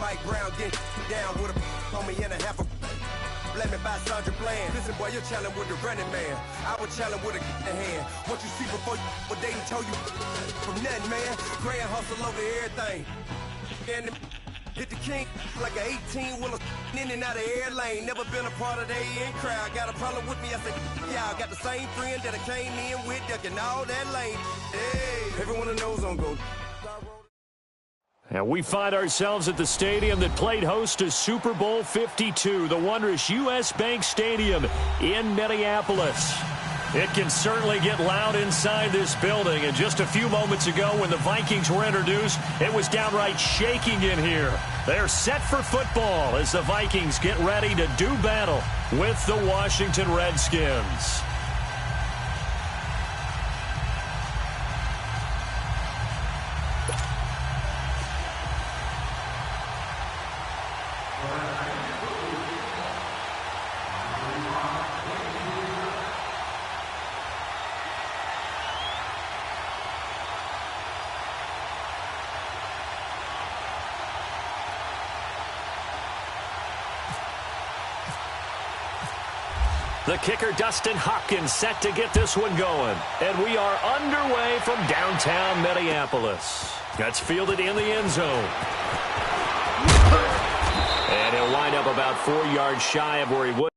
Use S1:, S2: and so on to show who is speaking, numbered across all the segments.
S1: Mike Brown getting down with a on me and a half a. Let me buy Sandra Bland. Listen, boy, you're challenging with the running man. I was challenging with a in hand. What you see before you, what they didn't tell you from nothing, man. Gray and hustle over everything. And hit the king like an 18-wheeler in and out of air lane. Never been a part of the in crowd. Got a problem with me? I said, yeah, I got the same friend that I came in with, ducking all that lane. Hey, everyone knows I'm going.
S2: And we find ourselves at the stadium that played host to Super Bowl 52, the wondrous U.S. Bank Stadium in Minneapolis. It can certainly get loud inside this building. And just a few moments ago when the Vikings were introduced, it was downright shaking in here. They're set for football as the Vikings get ready to do battle with the Washington Redskins. The kicker, Dustin Hopkins, set to get this one going. And we are underway from downtown Minneapolis. That's fielded in the end zone. And he'll wind up about 4 yards shy of where he would.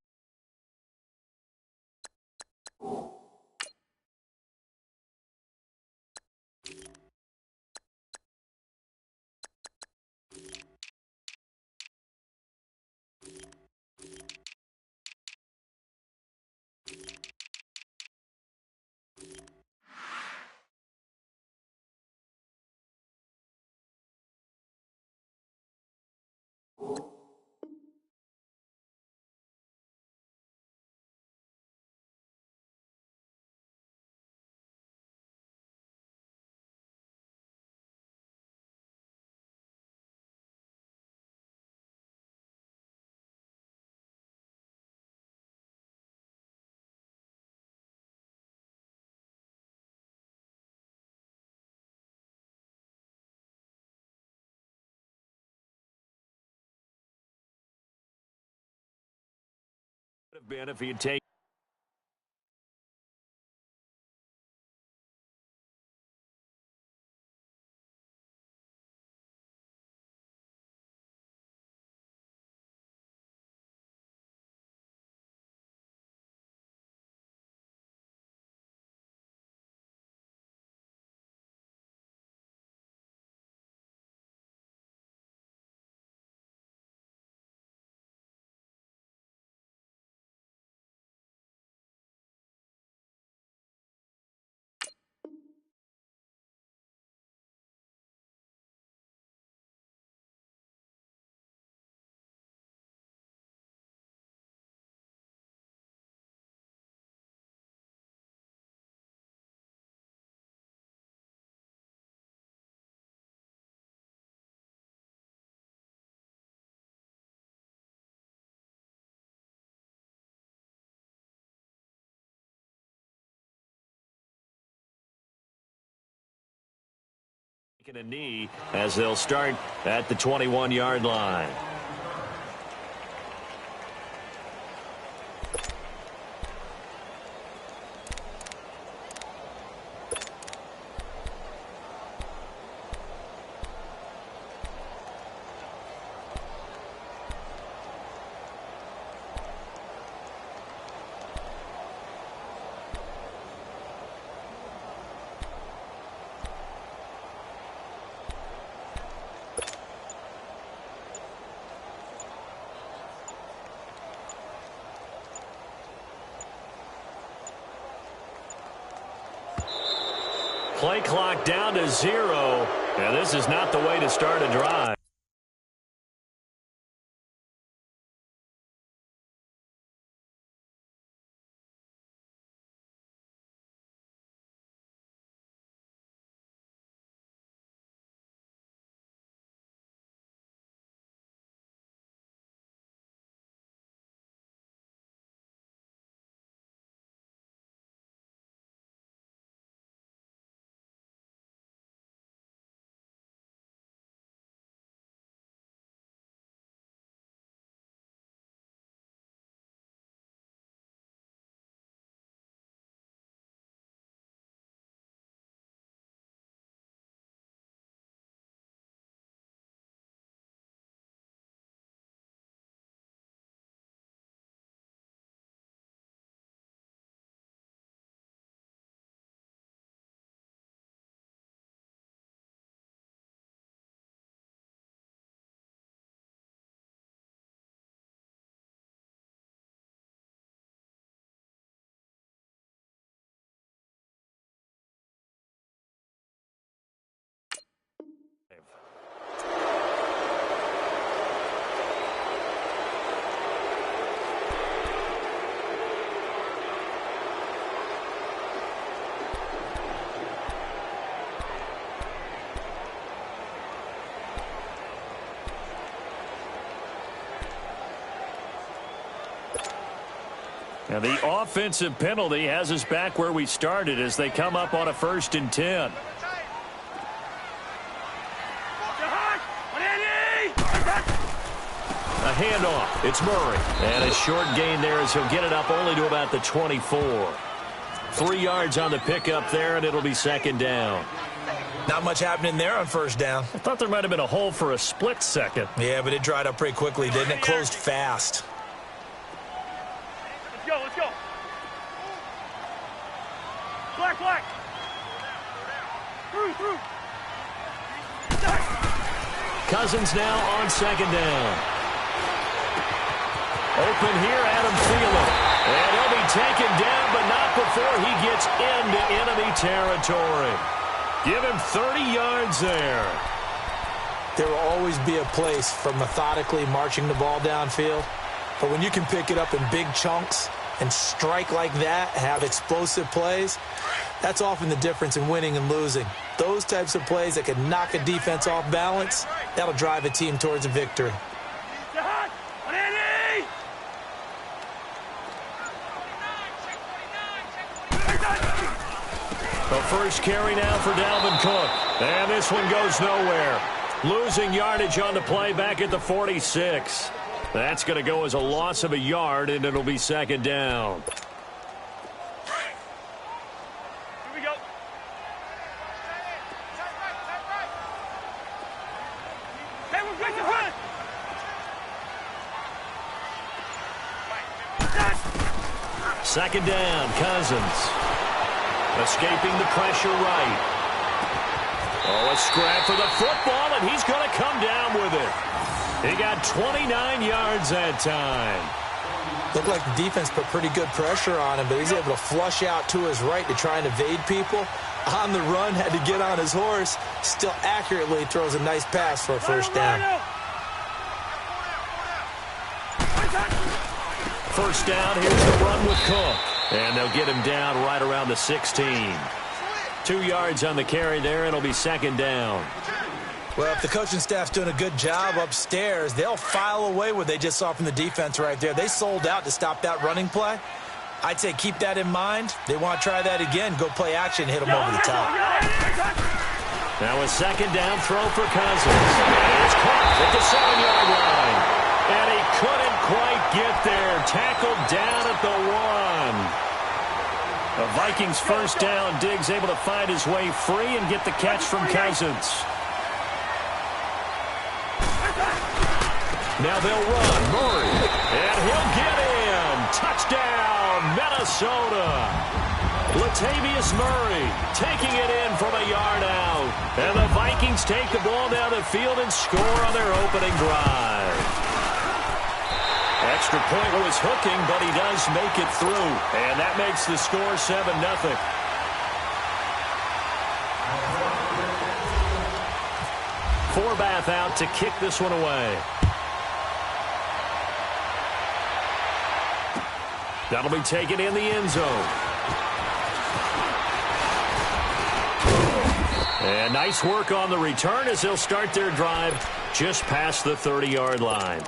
S2: Have been if he'd taken. Taking a knee as they'll start at the 21-yard line. Play clock down to 0, and this is not the way to start a drive. And the offensive penalty has us back where we started as they come up on a 1st and 10. A handoff. It's Murray. And a short gain there as he'll get it up only to about the 24. 3 yards on the pickup there, and it'll be 2nd down.
S3: Not much happening there on 1st down.
S2: I thought there might have been a hole for a split second.
S3: Yeah, but it dried up pretty quickly, didn't it? Closed fast.
S4: Let's go. Black. Through.
S2: Cousins now on 2nd down. Open here, Adam Thielen. And he'll be taken down, but not before he gets into enemy territory. Give him 30 yards there.
S3: There will always be a place for methodically marching the ball downfield. But when you can pick it up in big chunks and strike like that, have explosive plays, that's often the difference in winning and losing. Those types of plays that can knock a defense off balance, that'll drive a team towards a victory.
S2: The first carry now for Dalvin Cook. And this one goes nowhere. Losing yardage on the play back at the 46. That's going to go as a loss of a yard, and it'll be 2nd down.
S4: Here we go. Hey, we're going to run.
S2: 2nd down, Cousins. Escaping the pressure right. Oh, a scrap for the football, and he's going to come down with it. He got 29 yards that time.
S3: Looked like the defense put pretty good pressure on him, but he's able to flush out to his right to try and evade people. On the run, had to get on his horse. Still accurately throws a nice pass for a 1st down.
S2: 1st down, here's the run with Cook. And they'll get him down right around the 16. 2 yards on the carry there, and it'll be 2nd down.
S3: Well, if the coaching staff's doing a good job upstairs, they'll file away what they just saw from the defense right there. They sold out to stop that running play. I'd say keep that in mind. They want to try that again. Go play action, hit them over the top.
S2: Now a 2nd down throw for Cousins. And it's caught at the 7-yard line. And he couldn't quite get there. Tackled down at the 1. The Vikings 1st down. Diggs able to find his way free and get the catch from Cousins. Now they'll run. Murray. And he'll get in. Touchdown, Minnesota. Latavius Murray taking it in from a yard out. And the Vikings take the ball down the field and score on their opening drive. Extra point was hooking, but he does make it through. And that makes the score 7-0. Forbath out to kick this one away. That'll be taken in the end zone. And nice work on the return as they'll start their drive just past the 30-yard line.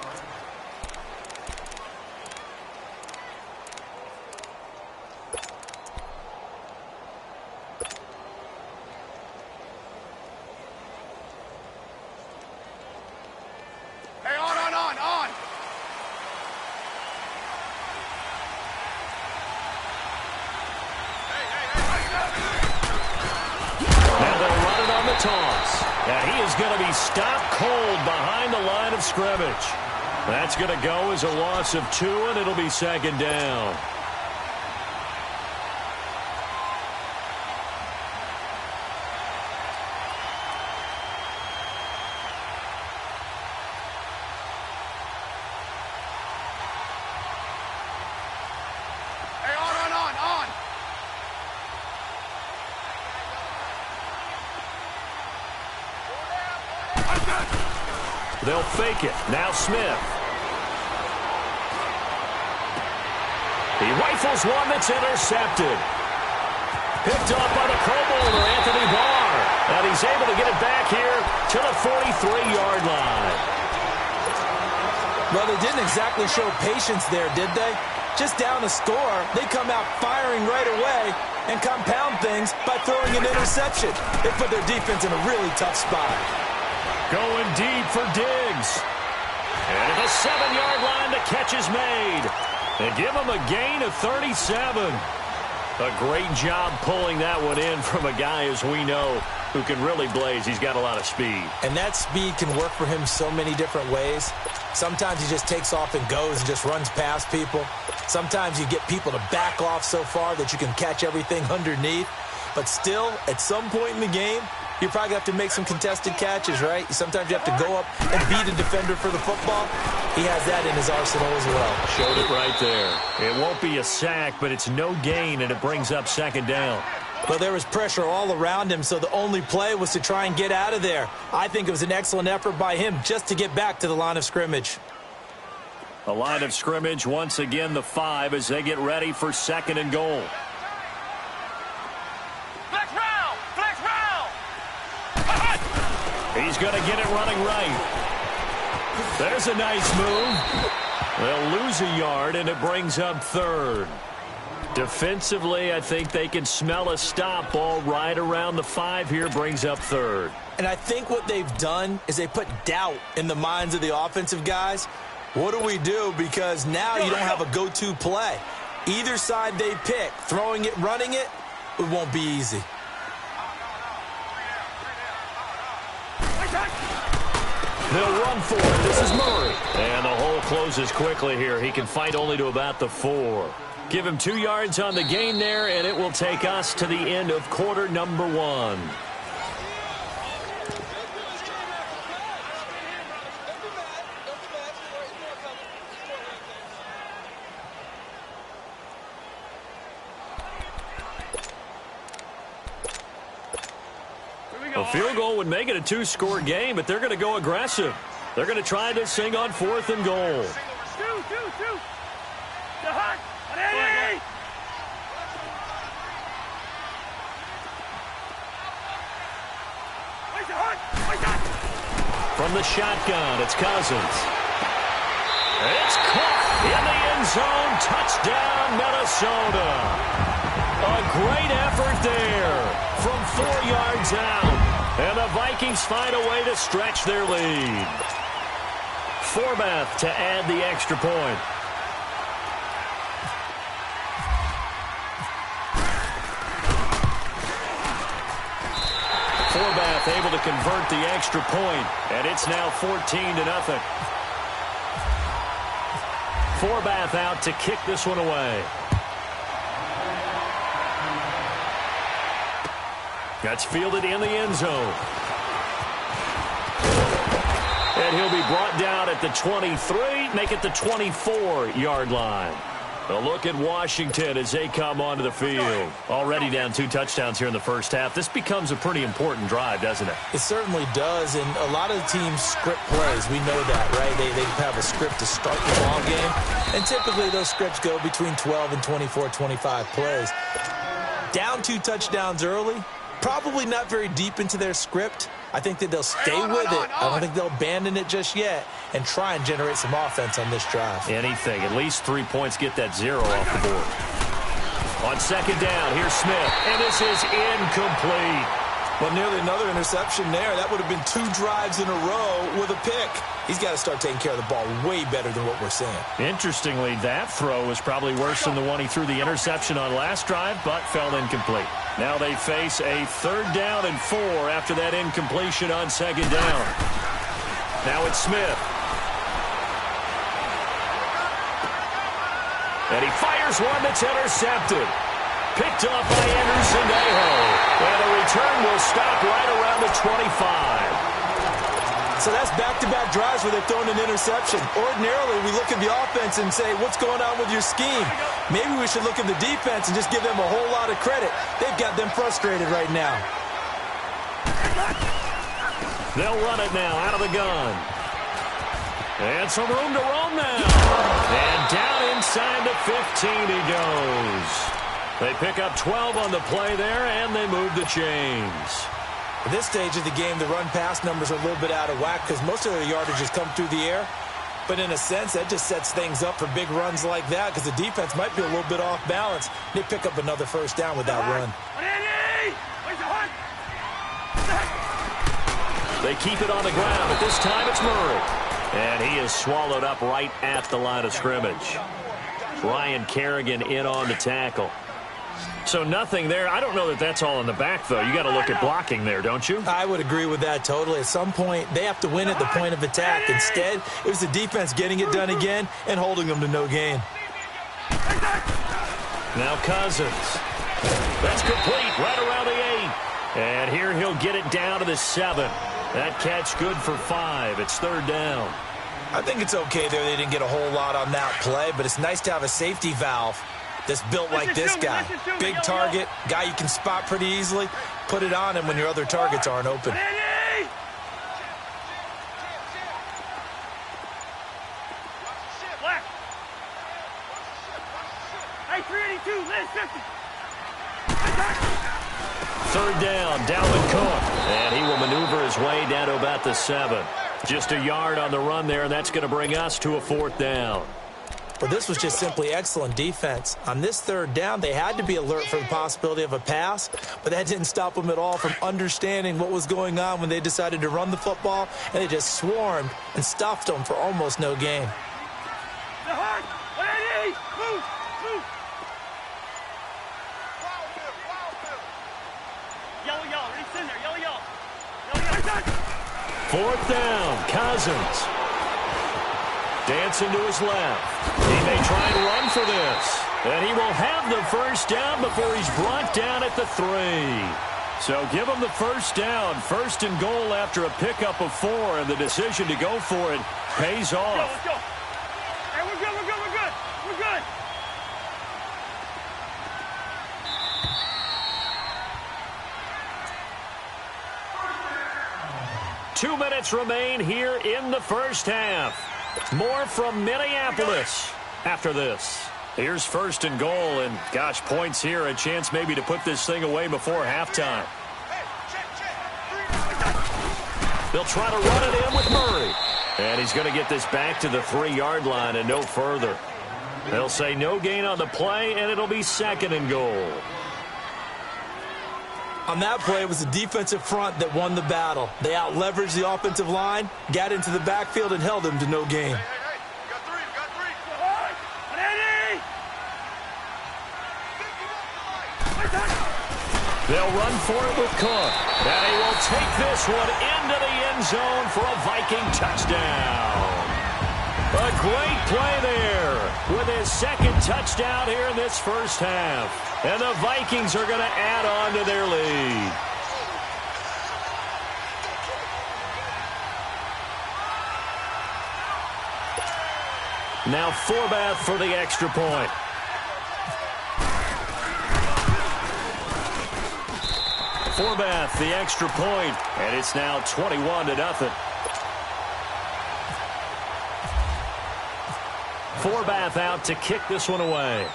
S2: Toss. And he is going to be stopped cold behind the line of scrimmage. That's going to go as a loss of 2, and it'll be 2nd down. They'll fake it. Now Smith. He rifles one that's intercepted. Picked up by the Pro Bowler, Anthony Barr. And he's able to get it back here to the 43-yard line.
S3: Well, they didn't exactly show patience there, did they? just down a score, they come out firing right away and compound things by throwing an interception. They put their defense in a really tough spot.
S2: Going deep for Diggs. And at the 7-yard line, the catch is made. They give him a gain of 37. A great job pulling that one in from a guy, as we know, who can really blaze. He's got a lot of speed.
S3: And that speed can work for him so many different ways. Sometimes he just takes off and goes and just runs past people. Sometimes you get people to back off so far that you can catch everything underneath. But still, at some point in the game, you probably have to make some contested catches, right? Sometimes you have to go up and beat a defender for the football. He has that in his arsenal as well.
S2: Showed it right there. It won't be a sack, but it's no gain, and it brings up 2nd down.
S3: Well, there was pressure all around him, so the only play was to try and get out of there. I think it was an excellent effort by him just to get back to the line of scrimmage.
S2: The line of scrimmage, once again, the 5 as they get ready for 2nd and goal.
S4: Flex round! Flex round!
S2: He's going to get it running right. There's a nice move. They'll lose a yard, and it brings up 3rd. Defensively, I think they can smell a stop ball right around the 5 here, brings up 3rd.
S3: And I think what they've done is they put doubt in the minds of the offensive guys. What do we do? Because now you don't have a go-to play. Either side they pick, throwing it, running it, it won't be easy.
S2: They'll run for it. This is Murray. And the hole closes quickly here. He can fight only to about the 4. Give him 2 yards on the gain there, and it will take us to the end of quarter number 1. A field goal would make it a 2-score game, but they're going to go aggressive. They're going to try this thing on 4th and goal.
S4: Two. The hunt. Ready.
S2: From the shotgun, it's Cousins. It's caught in the end zone. Touchdown, Minnesota. A great effort there from 4 yards out. And the Vikings find a way to stretch their lead. Forbath to add the extra point. Forbath able to convert the extra point, and it's now 14-0. Forbath out to kick this one away. That's fielded in the end zone. And he'll be brought down at the 23, make it the 24-yard line. A look at Washington as they come onto the field. Already down 2 touchdowns here in the first half. This becomes a pretty important drive, doesn't it?
S3: It certainly does, and a lot of the teams script plays. We know that, right? They have a script to start the ball game, and typically those scripts go between 12 and 24, 25 plays. Down 2 touchdowns early, probably not very deep into their script. I think that they'll stay with it. I don't think they'll abandon it just yet and try and generate some offense on this drive.
S2: Anything. At least 3 points, get that 0 off the board. On 2nd down, here's Smith, and this is incomplete.
S3: Well, nearly another interception there. That would have been 2 drives in a row with a pick. He's got to start taking care of the ball way better than what we're seeing.
S2: Interestingly, that throw was probably worse than the one he threw the interception on last drive, but fell incomplete. Now they face a 3rd down and 4 after that incompletion on 2nd down. Now it's Smith. And he fires one that's intercepted. Picked up by Anderson Aho. And the return will stop right around the 25.
S3: So that's back-to-back drives where they've thrown an interception. Ordinarily, we look at the offense and say, what's going on with your scheme? Maybe we should look at the defense and just give them a whole lot of credit. They've got them frustrated right now.
S2: They'll run it now out of the gun. And some room to roam now. And down inside the 15 he goes. They pick up 12 on the play there, and they move the chains.
S3: At this stage of the game, the run-pass numbers are a little bit out of whack because most of their yardage has come through the air. But in a sense, that just sets things up for big runs like that because the defense might be a little bit off balance. They pick up another first down with that run.
S2: They keep it on the ground, but this time it's Murray. And he is swallowed up right at the line of scrimmage. Ryan Kerrigan in on the tackle. So nothing there. I don't know that that's all in the back, though. You got to look at blocking there, don't you?
S3: I would agree with that totally. At some point, they have to win at the point of attack. Instead, it was the defense getting it done again and holding them to no gain.
S2: Now Cousins. That's complete right around the 8. And here he'll get it down to the 7. That catch good for 5. It's third down.
S3: I think it's okay there. They didn't get a whole lot on that play, but it's nice to have a safety valve that's built like this guy. Big target, guy you can spot pretty easily. Put it on him when your other targets aren't open.
S2: Third down, Dalvin Cook. And he will maneuver his way down to about the 7. Just a yard on the run there, and that's going to bring us to a fourth down.
S3: But this was just simply excellent defense. On this third down, they had to be alert for the possibility of a pass, but that didn't stop them at all from understanding what was going on when they decided to run the football, and they just swarmed and stuffed them for almost no gain.
S2: Fourth down, Cousins. Dancing to his left. He may try and run for this. And he will have the first down before he's brought down at the 3. So give him the first down. First and goal after a pickup of 4. And the decision to go for it pays off.
S4: Let's go. Hey, we're good, we're good, we're good. We're good.
S2: 2 minutes remain here in the first half. More from Minneapolis after this. Here's first and goal, and gosh, points here, a chance maybe to put this thing away before halftime. They'll try to run it in with Murray. And he's going to get this back to the 3-yard line and no further. They'll say no gain on the play, and it'll be second and goal.
S3: On that play, it was the defensive front that won the battle. They out-leveraged the offensive line, got into the backfield, and held them to no gain.
S2: They'll run for it with Cook. And he will take this one into the end zone for a Viking touchdown. A great play there with his second touchdown here in this first half. And the Vikings are going to add on to their lead. Now Forbath for the extra point. Forbath, the extra point, and it's now 21-0. Forbath out to kick this one away.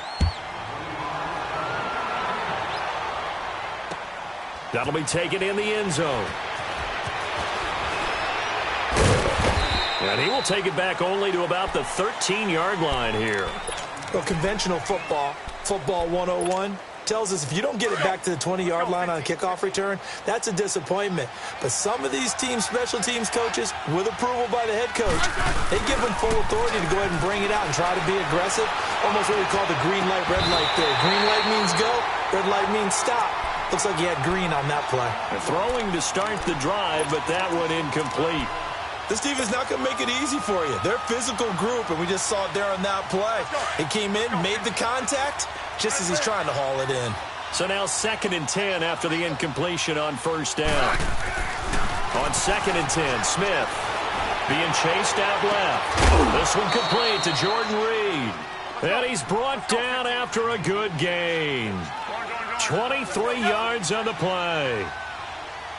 S2: That'll be taken in the end zone. And he will take it back only to about the 13-yard line here.
S3: Well, conventional football 101, tells us if you don't get it back to the 20-yard line on a kickoff return, that's a disappointment. But some of these teams, special teams coaches, with approval by the head coach, they give them full authority to go ahead and bring it out and try to be aggressive. Almost what we call the green light, red light theory. Green light means go, red light means stop. Looks like he had green on that play.
S2: Throwing to start the drive, but that one incomplete.
S3: This defense is not going to make it easy for you. They're a physical group, and we just saw it there on that play. He came in, made the contact, just as he's trying to haul it in.
S2: So now 2nd and 10 after the incompletion on first down. On 2nd and 10, Smith being chased out left. This one complete to Jordan Reed. And he's brought down after a good gain. 23 yards on the play.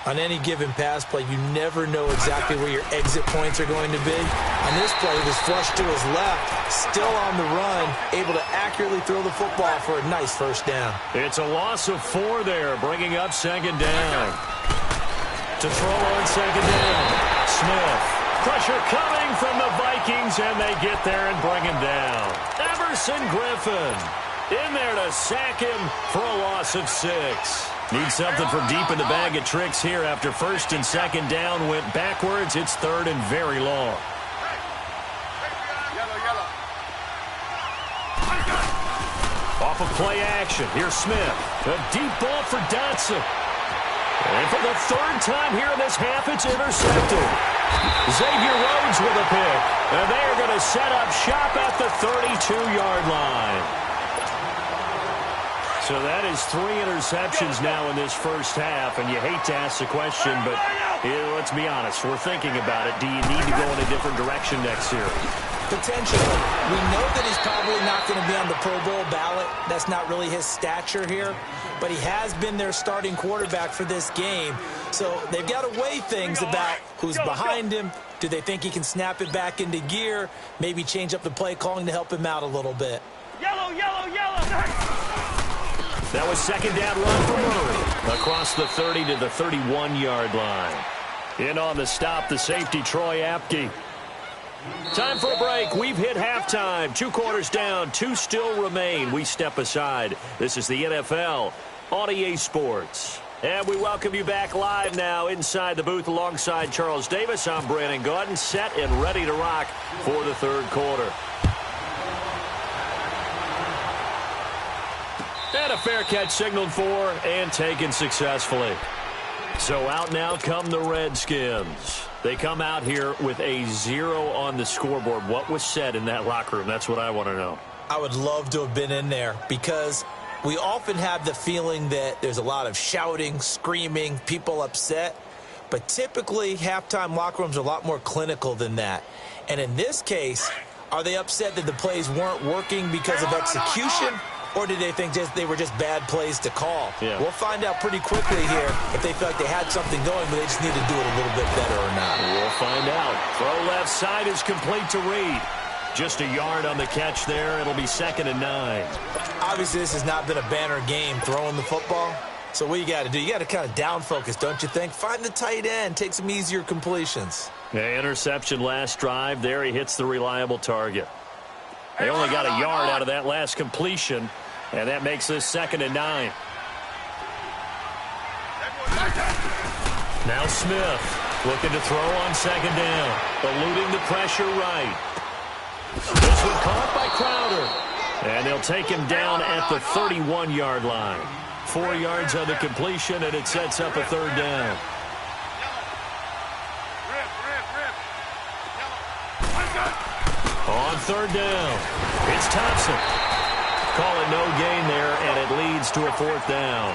S3: On any given pass play, you never know exactly where your exit points are going to be. On this play, he was flushed to his left, still on the run, able to accurately throw the football for a nice first down.
S2: It's a loss of 4 there, bringing up 2nd down. To throw on 2nd down, Smith. Pressure coming from the Vikings. Vikings, and they get there and bring him down. Everson Griffin in there to sack him for a loss of 6. Need something from deep in the bag of tricks here after first and second down went backwards. It's third and very long. Off of play action, here's Smith. A deep ball for Dotson. And for the third time here in this half, it's intercepted. Xavier Rhodes with a pick. And they are going to set up shop at the 32-yard line. So that is 3 interceptions now in this first half. And you hate to ask the question, but let's be honest. We're thinking about it. Do you need to go in a different direction next year?
S3: Potentially. We know that he's probably not going to be on the Pro Bowl ballot. That's not really his stature here. But he has been their starting quarterback for this game. So they've got to weigh things about who's behind him. Do they think he can snap it back into gear? Maybe change up the play calling to help him out a little bit.
S4: Yellow, yellow, yellow.
S2: That was second down run for Murray. Across the 30 to the 31-yard line. In on the stop, the safety, Troy Apke. Time for a break. We've hit halftime. 2 quarters down. 2 still remain. We step aside. This is the NFL on EA Sports. And we welcome you back live now inside the booth alongside Charles Davis. I'm Brandon Gaudin, set and ready to rock for the third quarter. And a fair catch signaled for and taken successfully. So out now come the Redskins. They come out here with a 0 on the scoreboard. What was said in that locker room? That's what I want to know.
S3: I would love to have been in there because we often have the feeling that there's a lot of shouting, screaming, people upset. But typically, halftime locker rooms are a lot more clinical than that. And in this case, are they upset that the plays weren't working because of execution? Or did they think they were just bad plays to call?
S2: Yeah.
S3: We'll find out pretty quickly here if they feel like they had something going, but they just need to do it a little bit better or not.
S2: We'll find out. Throw left side is complete to Reed. Just a yard on the catch there. It'll be 2nd and 9.
S3: Obviously, this has not been a banner game throwing the football. So what you got to do, you got to kind of down focus, don't you think? Find the tight end. Take some easier completions.
S2: Yeah, interception last drive. There he hits the reliable target. They only got a yard out of that last completion, and that makes this 2nd and 9. Now Smith looking to throw on 2nd down, eluding the pressure right. This one caught by Crowder, and they'll take him down at the 31-yard line. 4 yards on the completion, and it sets up a 3rd down. On 3rd down, it's Thompson. Call it no gain there, and it leads to a 4th down.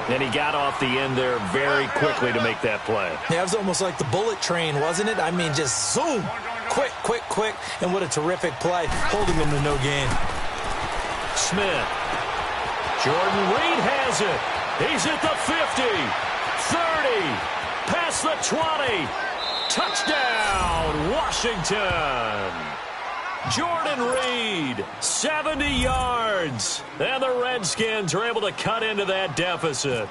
S2: And he got off the end there very quickly to make that play.
S3: Yeah, it was almost like the bullet train, wasn't it? I mean, just zoom. Quick, quick, quick. And what a terrific play, holding him to no gain.
S2: Smith. Jordan Reed has it. He's at the 50, 30, past the 20. Touchdown, Washington. Jordan Reed, 70 yards. And the Redskins are able to cut into that deficit.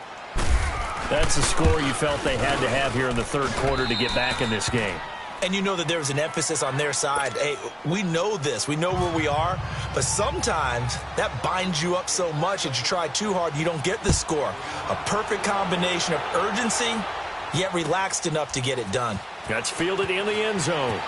S2: That's the score you felt they had to have here in the third quarter to get back in this game.
S3: And you know that there was an emphasis on their side. Hey, we know this. We know where we are. But sometimes that binds you up so much that you try too hard, you don't get the score. A perfect combination of urgency, yet relaxed enough to get it done.
S2: That's fielded in the end zone.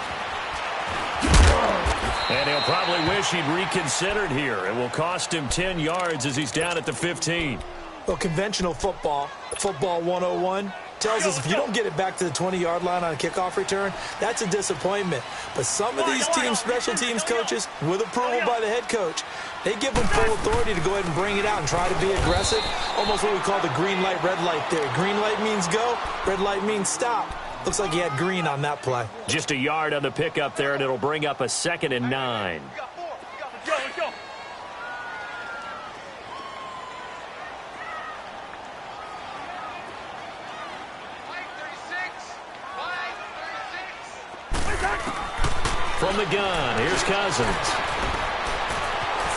S2: And he'll probably wish he'd reconsidered here. It will cost him 10 yards as he's down at the 15.
S3: Well, conventional football 101, tells us if you don't get it back to the 20-yard line on a kickoff return, that's a disappointment. But some of these teams, special teams coaches, with approval by the head coach, they give them full authority to go ahead and bring it out and try to be aggressive. Almost what we call the green light, red light theory. Green light means go, red light means stop. Looks like he had green on that play.
S2: Just a yard on the pickup there, and it'll bring up a 2nd and 9.
S4: Let's go.
S2: From the gun, here's Cousins.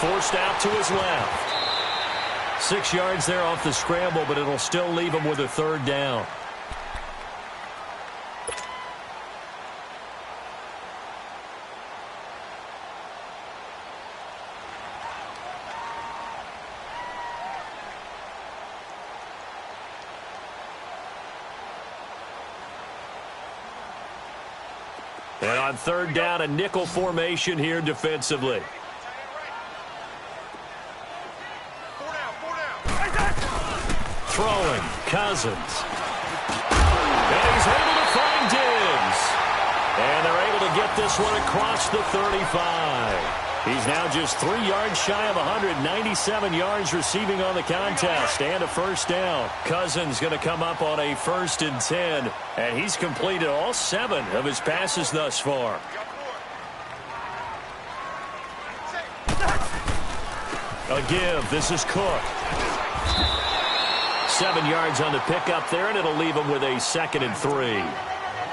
S2: Forced out to his left. 6 yards there off the scramble, but it'll still leave him with a 3rd down. And on third down, a nickel formation here defensively. Throwing, Cousins. And he's able to find Diggs. And they're able to get this one across the 35. He's now just 3 yards shy of 197 yards receiving on the contest and a first down. Cousins going to come up on a 1st and 10, and he's completed all 7 of his passes thus far. A give. This is Cook. 7 yards on the pickup there, and it'll leave him with a 2nd and 3.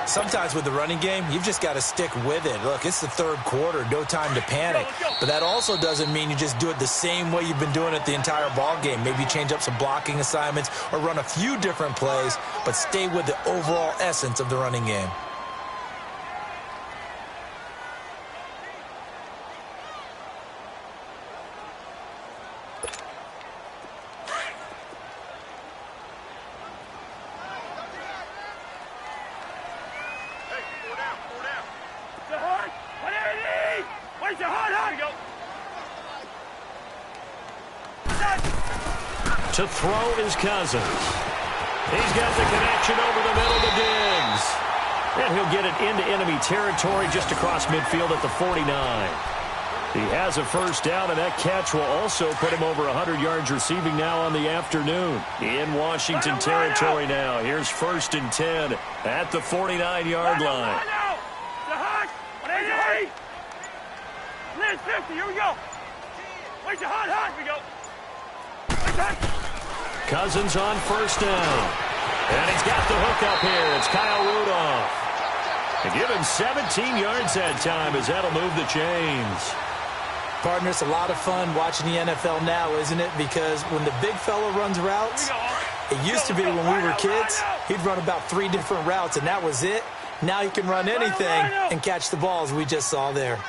S3: Sometimes with the running game, you've just got to stick with it. Look, it's the 3rd quarter, no time to panic. But that also doesn't mean you just do it the same way you've been doing it the entire ball game. Maybe change up some blocking assignments or run a few different plays, but stay with the overall essence of the running game.
S2: To throw is Cousins. He's got the connection over the middle to Diggs. And he'll get it into enemy territory just across midfield at the 49. He has a first down, and that catch will also put him over 100 yards receiving now on the afternoon. In Washington territory now. Here's 1st and 10 at the 49-yard line.
S4: 50, here we go. Wait, hot, we go.
S2: Cousins on first down. And he's got the hook up here. It's Kyle Rudolph. And give him 17 yards that time as that'll move the chains.
S3: Partner, it's a lot of fun watching the NFL now, isn't it? Because when the big fella runs routes, it used to be when we were kids, he'd run about 3 different routes, and that was it. Now he can run anything and catch the balls we just saw there.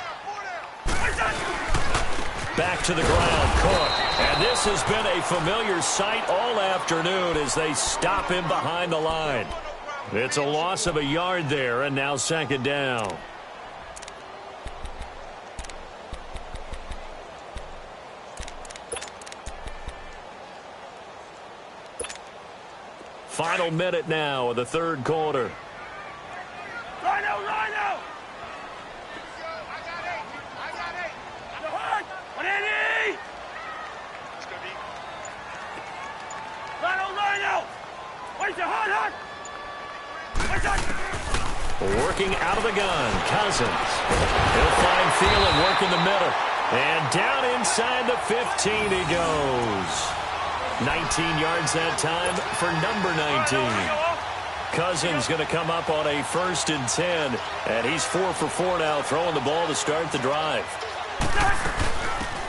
S2: Back to the ground, Cook. And this has been a familiar sight all afternoon as they stop him behind the line. It's a loss of a yard there, and now 2nd down. Final minute now of the 3rd quarter.
S4: Rhino!
S2: Working out of the gun, Cousins. He'll find Thielen working the middle. And down inside the 15 he goes. 19 yards that time for number 19. Cousins going to come up on a 1st and 10. And he's 4 for 4 now, throwing the ball to start the drive.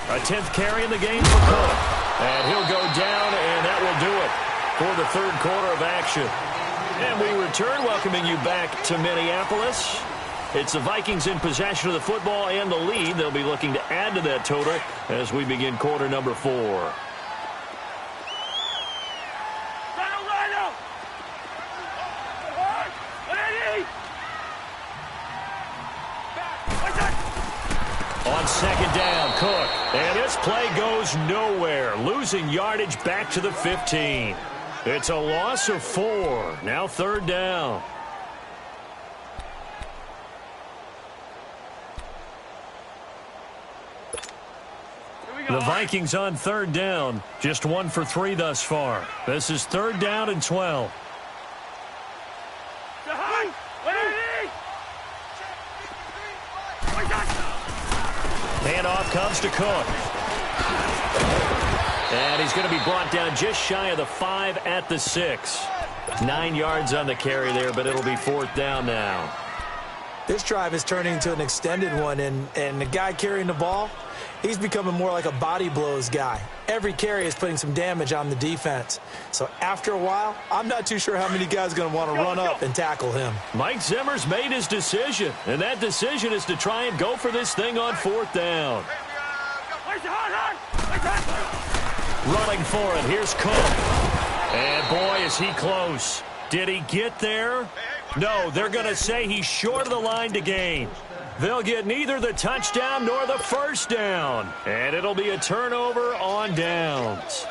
S2: A 10th carry in the game for Cook. And he'll go down, and that will do it for the 3rd quarter of action. And we return, welcoming you back to Minneapolis. It's the Vikings in possession of the football and the lead. They'll be looking to add to that total as we begin quarter number 4. On 2nd down, Cook. And this play goes nowhere, losing yardage back to the 15. It's a loss of 4. Now 3rd down. The Vikings on 3rd down. Just 1 for 3 thus far. This is 3rd down and 12. Handoff comes to Cook. And he's going to be brought down just shy of the 5 at the 6. 9 yards on the carry there, but it'll be 4th down now.
S3: This drive is turning into an extended one, and the guy carrying the ball, he's becoming more like a body blows guy. Every carry is putting some damage on the defense. So after a while, I'm not too sure how many guys are going to want to run up and tackle him.
S2: Mike Zimmer's made his decision, and that decision is to try and go for this thing on 4th down. Running for it, here's Cook. And boy, is he close. Did he get there? No, they're going to say he's short of the line to gain. They'll get neither the touchdown nor the first down. And it'll be a turnover on downs.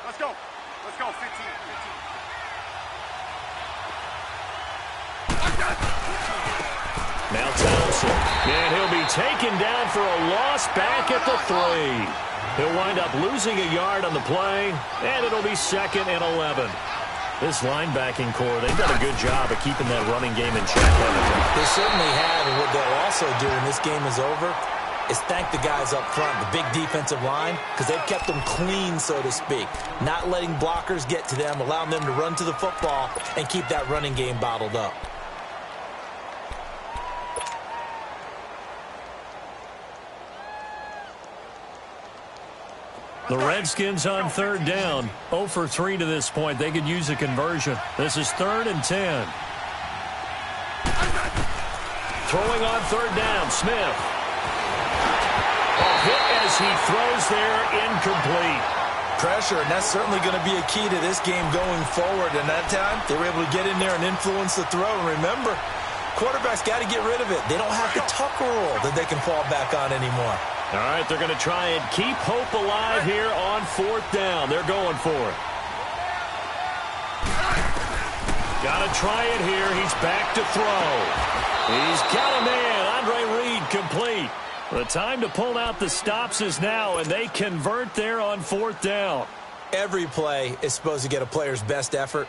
S4: Let's go. Let's go. 15.
S2: Now Thompson. And he'll be taken down for a loss back at the 3. He'll wind up losing a yard on the play, and it'll be 2nd and 11. This linebacking core, they've done a good job of keeping that running game in check, haven't they?
S3: They certainly have, and what they'll also do when this game is over is thank the guys up front, the big defensive line, because they've kept them clean, so to speak. Not letting blockers get to them, allowing them to run to the football and keep that running game bottled up.
S2: The Redskins on 3rd down. 0 for 3 to this point. They could use a conversion. This is 3rd and 10. Throwing on 3rd down, Smith. A hit as he throws there, incomplete.
S3: Pressure, and that's certainly going to be a key to this game going forward. And that time, they were able to get in there and influence the throw. And remember, quarterbacks got to get rid of it. They don't have the Tucker rule that they can fall back on anymore.
S2: All right, they're going to try and keep hope alive here on 4th down. They're going for it. Got to try it here. He's back to throw. He's got a man. Andre Reed complete. The time to pull out the stops is now, and they convert there on 4th down.
S3: Every play is supposed to get a player's best effort,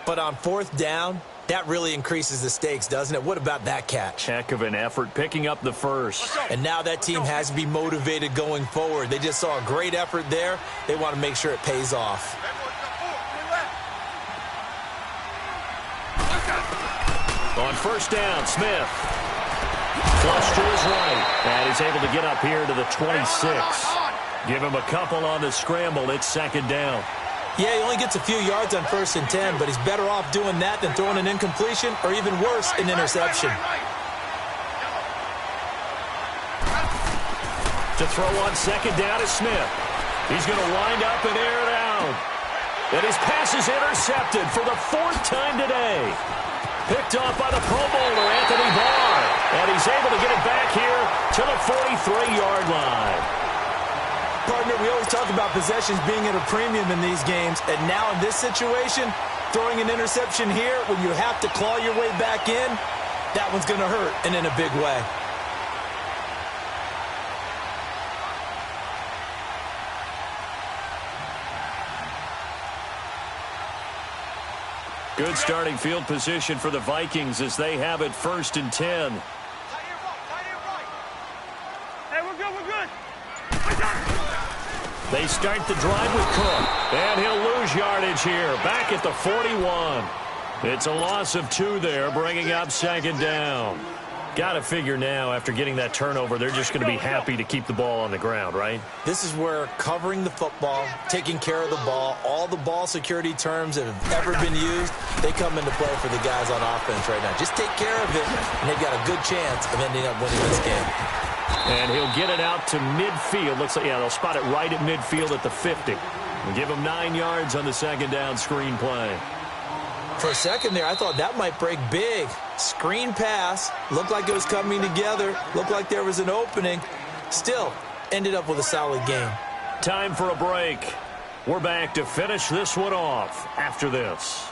S3: but on 4th down, that really increases the stakes, doesn't it? What about that catch?
S2: Heck of an effort, picking up the first.
S3: And now that team has to be motivated going forward. They just saw a great effort there. They want to make sure it pays off.
S2: On 1st down, Smith. Flush to his right. And he's able to get up here to the 26. Give him a couple on the scramble. It's 2nd down.
S3: Yeah, he only gets a few yards on 1st and 10, but he's better off doing that than throwing an incompletion or even worse, an interception.
S2: To throw on 2nd down is Smith. He's going to wind up and air it out. And his pass is intercepted for the 4th time today. Picked off by the Pro Bowler, Anthony Barr. And he's able to get it back here to the 43-yard line.
S3: Partner, we always talk about possessions being at a premium in these games, and now in this situation, throwing an interception here when you have to claw your way back in, that one's going to hurt, and in a big way.
S2: Good starting field position for the Vikings as they have it 1st and 10.
S4: Hey, we're good, we're good.
S2: They start the drive with Cook, and he'll lose yardage here, back at the 41. It's a loss of 2 there, bringing up 2nd down. Got to figure now, after getting that turnover, they're just going to be happy to keep the ball on the ground, right?
S3: This is where covering the football, taking care of the ball, all the ball security terms that have ever been used, they come into play for the guys on offense right now. Just take care of it, and they've got a good chance of ending up winning this game.
S2: And he'll get it out to midfield. Looks like, yeah, they'll spot it right at midfield at the 50. And give him 9 yards on the 2nd down screen play.
S3: For a second there, I thought that might break big. Screen pass, looked like it was coming together, looked like there was an opening. Still, ended up with a solid game.
S2: Time for a break. We're back to finish this one off after this.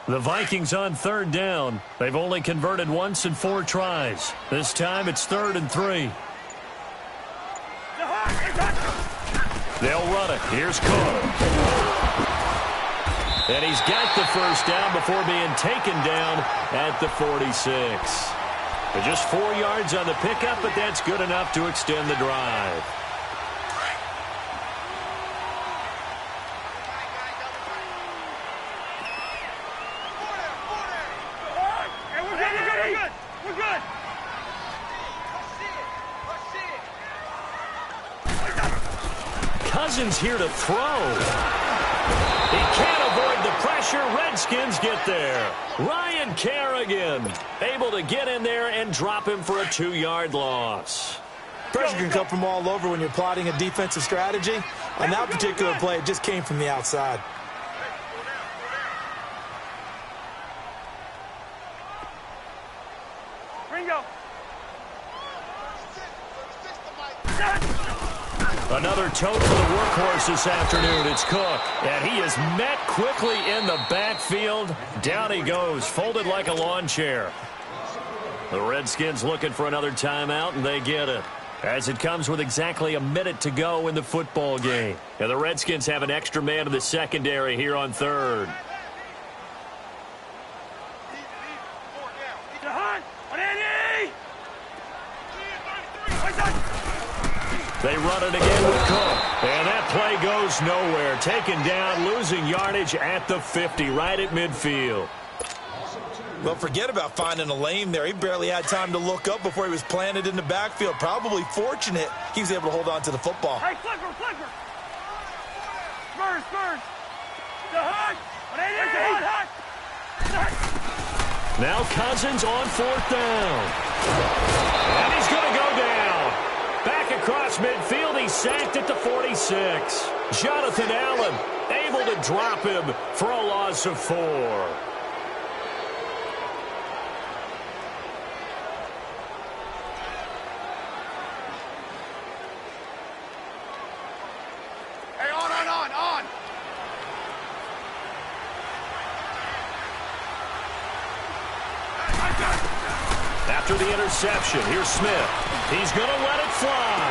S2: The Vikings on 3rd down. They've only converted once in 4 tries. This time it's 3rd and 3. They'll run it. Here's Cook. And he's got the first down before being taken down at the 46. Just 4 yards on the pickup, but that's good enough to extend the drive. Cousins here to throw. He can't avoid the pressure. Redskins get there. Ryan Kerrigan able to get in there and drop him for a 2-yard loss.
S3: Pressure can come from all over when you're plotting a defensive strategy. On that particular play, it just came from the outside.
S4: Ringo.
S2: Another tote for the workhorse this afternoon. It's Cook, and he is met quickly in the backfield. Down he goes, folded like a lawn chair. The Redskins looking for another timeout, and they get it, as it comes with exactly a minute to go in the football game. And the Redskins have an extra man in the secondary here on third. They run it again with Cook, and that play goes nowhere. Taken down, losing yardage at the 50, right at midfield.
S3: Well, forget about finding a lane there. He barely had time to look up before he was planted in the backfield. Probably fortunate he was able to hold on to the football.
S4: Hey, flipper, flipper. Spurs. The hut.
S2: Now Cousins on 4th down. And he's going to go down. Back across midfield, he's sacked at the 46. Jonathan Allen able to drop him for a loss of 4.
S4: Hey, on.
S2: After the interception, here's Smith. He's going to let it fly.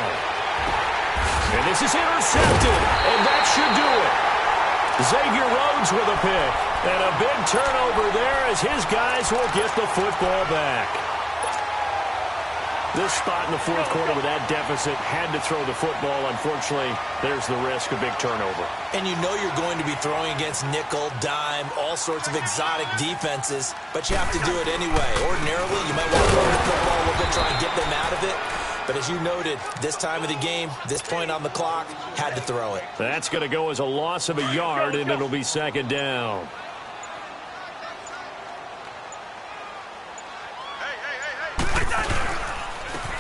S2: And this is intercepted, and that should do it. Xavier Rhodes with a pick. And a big turnover there as his guys will get the football back. This spot in the fourth quarter with that deficit had to throw the football. Unfortunately, there's the risk of big turnover.
S3: And you know you're going to be throwing against nickel, dime, all sorts of exotic defenses, but you have to do it anyway. Ordinarily, you might want to throw the football a little bit, try and get them out of it. But as you noted, this time of the game, this point on the clock, had to throw it.
S2: That's going to go as a loss of a yard, and it'll be 2nd down.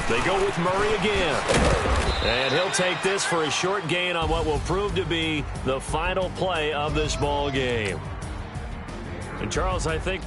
S2: They go with Murray again. And he'll take this for a short gain on what will prove to be the final play of this ball game. And Charles, I think